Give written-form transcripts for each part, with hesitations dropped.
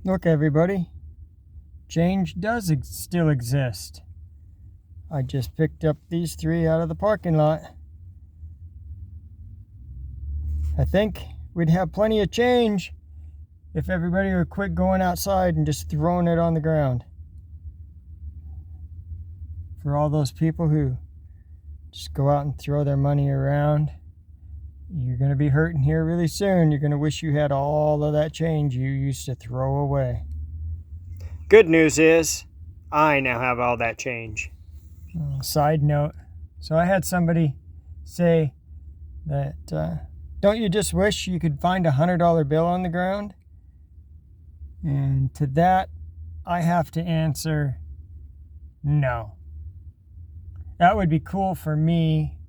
Look, everybody, change does still exist. I just picked up these 3 out of the parking lot. I think we'd have plenty of change if everybody would quit going outside and just throwing it on the ground. For all those people who just go out and throw their money around, you're going to be hurting here really soon. You're going to wish you had all of that change you used to throw away. Good news is, I now have all that change. Side note, so I had somebody say that, don't you just wish you could find a $100 bill on the ground? And to that, I have to answer, no. That would be cool for me,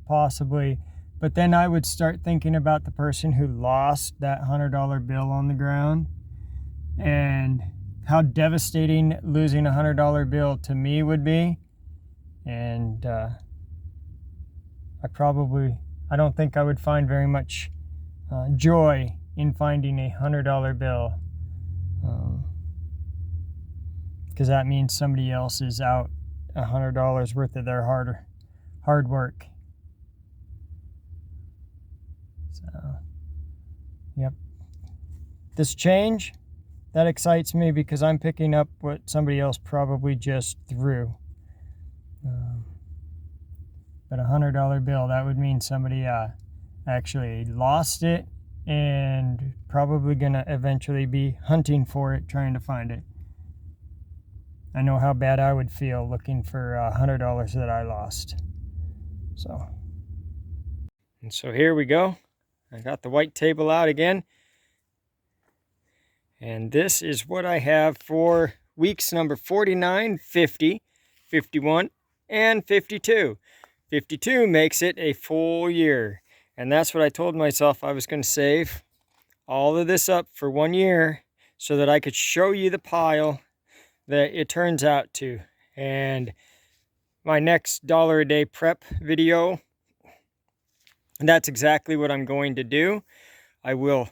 possibly, but then I would start thinking about the person who lost that $100 bill on the ground and how devastating losing a $100 bill to me would be. And I don't think I would find very much joy in finding a $100 bill, because that means somebody else is out $100 worth of their hard work. So, yep. This change, that excites me because I'm picking up what somebody else probably just threw. But a $100 bill, that would mean somebody actually lost it and probably gonna eventually be hunting for it, trying to find it. I know how bad I would feel looking for $100 that I lost. And so here we go. I got the white table out again. And this is what I have for weeks number 49, 50, 51, and 52. 52 makes it a full year. And that's what I told myself I was going to save all of this up for 1 year so that I could show you the pile that it turns out to. And my next $1 a day prep video, that's exactly what I'm going to do. I will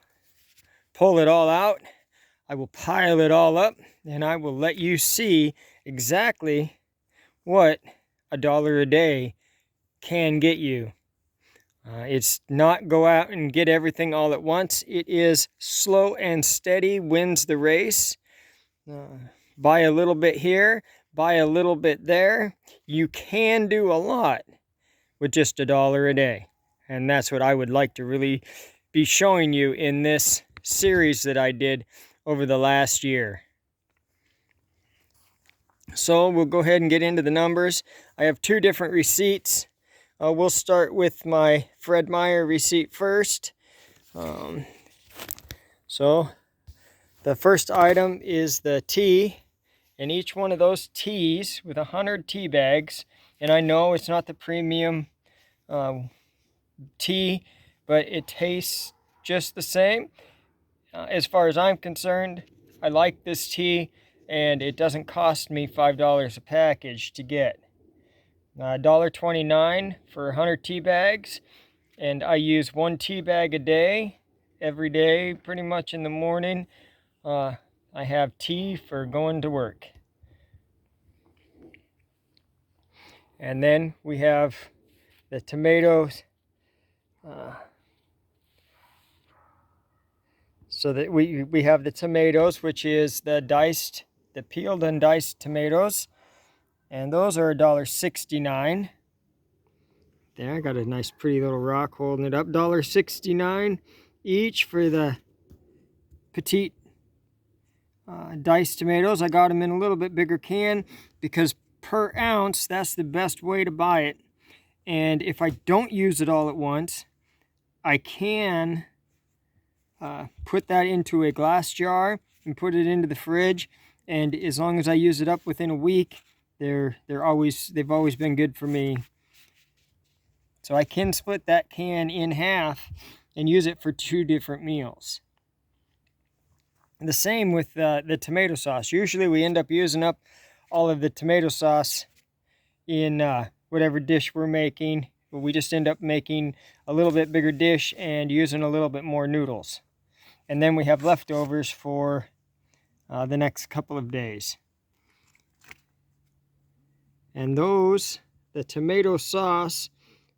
pull it all out. I will pile it all up, and I will let you see exactly what $1 a day can get you. It's not go out and get everything all at once. It is slow and steady wins the race. Buy a little bit here, buy a little bit there. You can do a lot with just $1 a day. And that's what I would like to really be showing you in this series that I did over the last year. So we'll go ahead and get into the numbers. I have 2 different receipts. We'll start with my Fred Meyer receipt first. So the first item is the tea, and each one of those teas with 100 tea bags. And I know it's not the premium tea, but it tastes just the same. As far as I'm concerned, I like this tea, and it doesn't cost me $5 a package to get. $1.29 for 100 tea bags, and I use 1 tea bag a day, every day, pretty much in the morning. I have tea for going to work. And then we have the tomatoes. So that we have the tomatoes, which is the peeled and diced tomatoes. And those are $1.69. There, I got a nice pretty little rock holding it up. $1.69 each for the petite diced tomatoes. I got them in a little bit bigger can because per ounce, that's the best way to buy it. And if I don't use it all at once, I can put that into a glass jar and put it into the fridge. And as long as I use it up within a week, they've always been good for me. So I can split that can in half and use it for 2 different meals. The same with the tomato sauce. Usually we end up using up all of the tomato sauce in whatever dish we're making, but we just end up making a little bit bigger dish and using a little bit more noodles. And then we have leftovers for the next couple of days. And those, the tomato sauce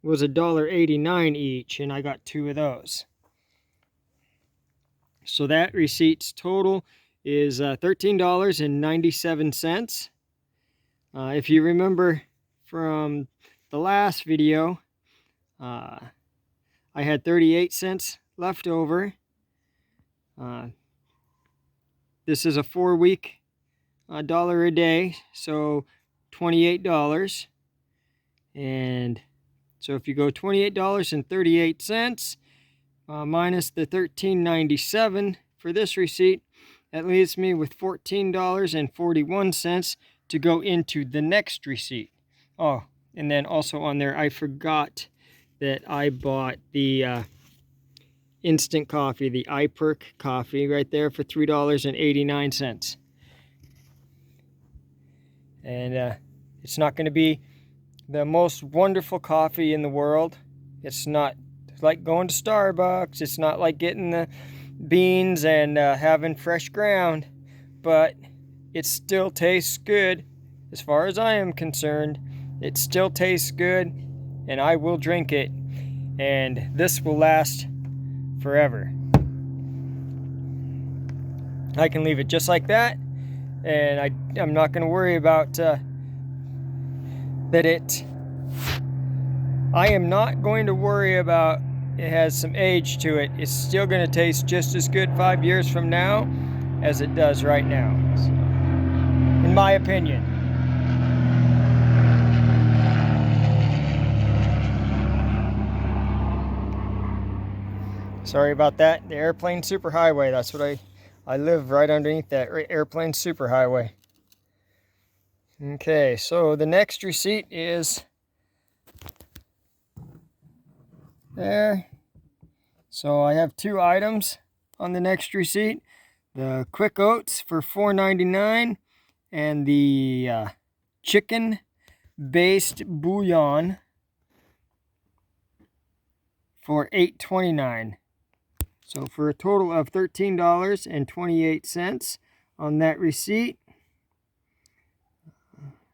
was $1.89 each, and I got 2 of those. So that receipt's total is $13.97. If you remember from the last video, I had 38 cents left over. This is a 4-week dollar a day, so $28. And so if you go $28.38 minus the $13.97 for this receipt, that leaves me with $14.41 to go into the next receipt. Oh, and then also on there, I forgot that I bought the instant coffee, the iPerk coffee right there for $3.89. And it's not going to be the most wonderful coffee in the world. It's not like going to Starbucks. It's not like getting the beans and having fresh ground, but it still tastes good. As far as I am concerned, it still tastes good, and I will drink it, and this will last forever. I can leave it just like that, and I'm not going to worry about that I am not going to worry about it has some age to it. It's still going to taste just as good 5 years from now as it does right now, so, in my opinion. Sorry about that. The airplane superhighway. That's what I live right underneath that airplane superhighway. Okay, so the next receipt is there. So I have 2 items on the next receipt. The quick oats for $4.99 and the chicken based bouillon for $8.29. So for a total of $13.28 on that receipt.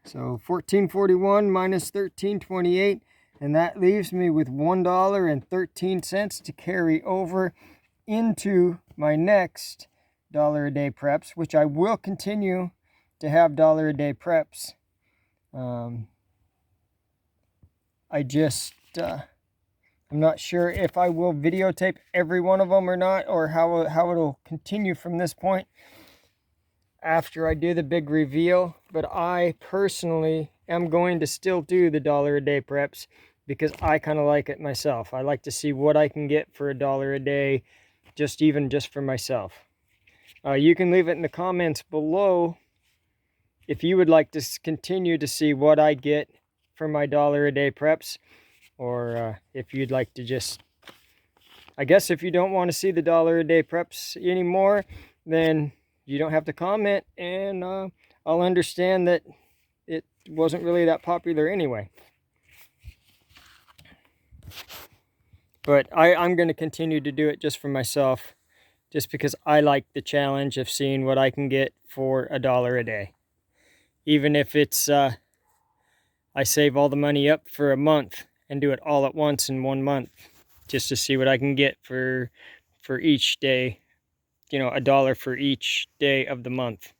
So $14.41 minus $13.28, and that leaves me with $1.13 to carry over into my next dollar a day preps, which I will continue to have dollar a day preps. I'm not sure if I will videotape every one of them or not, or how it'll continue from this point after I do the big reveal. But I personally am going to still do the dollar a day preps because I kind of like it myself. I like to see what I can get for $1 a day, just for myself. You can leave it in the comments below if you would like to continue to see what I get for my dollar a day preps. Or if you'd like to just, I guess if you don't want to see the dollar a day preps anymore, then you don't have to comment, and I'll understand that it wasn't really that popular anyway. But I'm going to continue to do it just for myself, just because I like the challenge of seeing what I can get for $1 a day. Even if it's, I save all the money up for a month and do it all at once in 1 month, just to see what I can get for each day, $1 for each day of the month.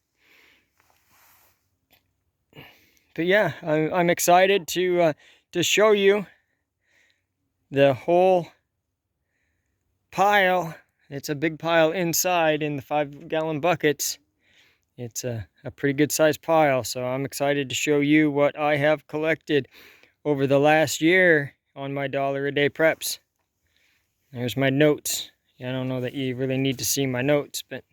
But yeah, I'm excited to show you the whole pile. It's a big pile inside in the 5-gallon buckets. It's a pretty good sized pile, so I'm excited to show you what I have collected over the last year on my dollar a day preps. There's my notes. I don't know that you really need to see my notes, but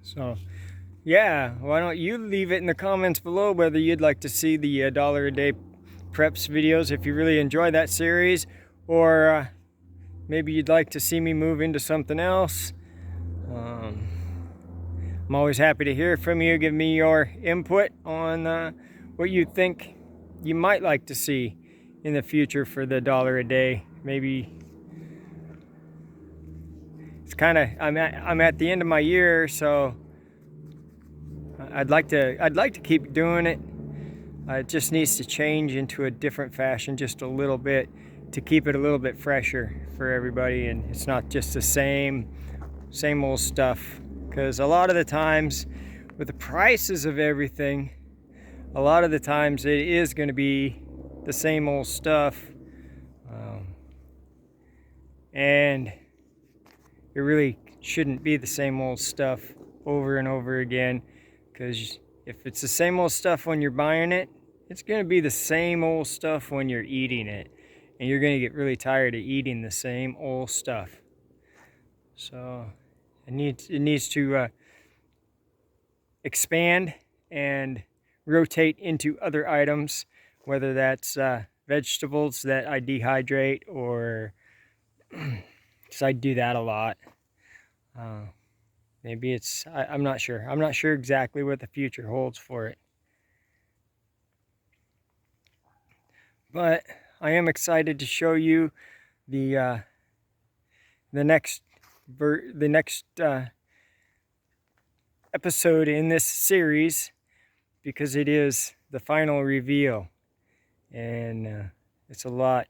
so yeah, why don't you leave it in the comments below whether you'd like to see the dollar a day preps videos if you really enjoy that series, or maybe you'd like to see me move into something else. I'm always happy to hear from you. Give me your input on what you think you might like to see in the future for the dollar a day. Maybe it's kind of, I'm at the end of my year, so I'd like to keep doing it. It just needs to change into a different fashion just a little bit to keep it a little bit fresher for everybody, and it's not just the same old stuff. Because a lot of the times with the prices of everything, a lot of the times it is going to be the same old stuff, and it really shouldn't be the same old stuff over and over again, because if it's the same old stuff when you're buying it, it's going to be the same old stuff when you're eating it, and you're going to get really tired of eating the same old stuff. So it needs to expand and rotate into other items, whether that's vegetables that I dehydrate, or because I do that a lot. Maybe it's, I'm not sure. I'm not sure exactly what the future holds for it. But I am excited to show you the next episode in this series, because it is the final reveal, and it's a lot.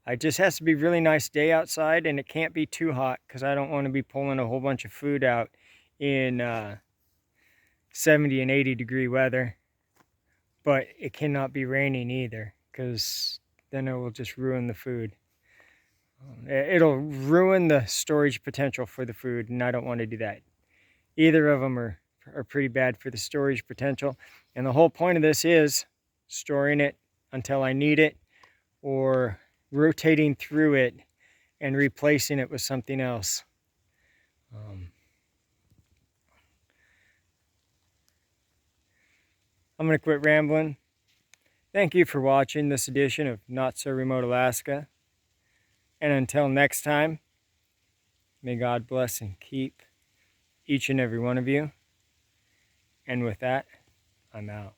It just has to be a really nice day outside, and it can't be too hot, because I don't want to be pulling a whole bunch of food out in 70 and 80 degree weather. But it cannot be raining either, because then it will just ruin the food. It'll ruin the storage potential for the food, and I don't want to do that. Either of them are pretty bad for the storage potential, and the whole point of this is storing it until I need it, or rotating through it and replacing it with something else. I'm going to quit rambling. Thank you for watching this edition of Not So Remote Alaska. And until next time, may God bless and keep each and every one of you. And with that, I'm out.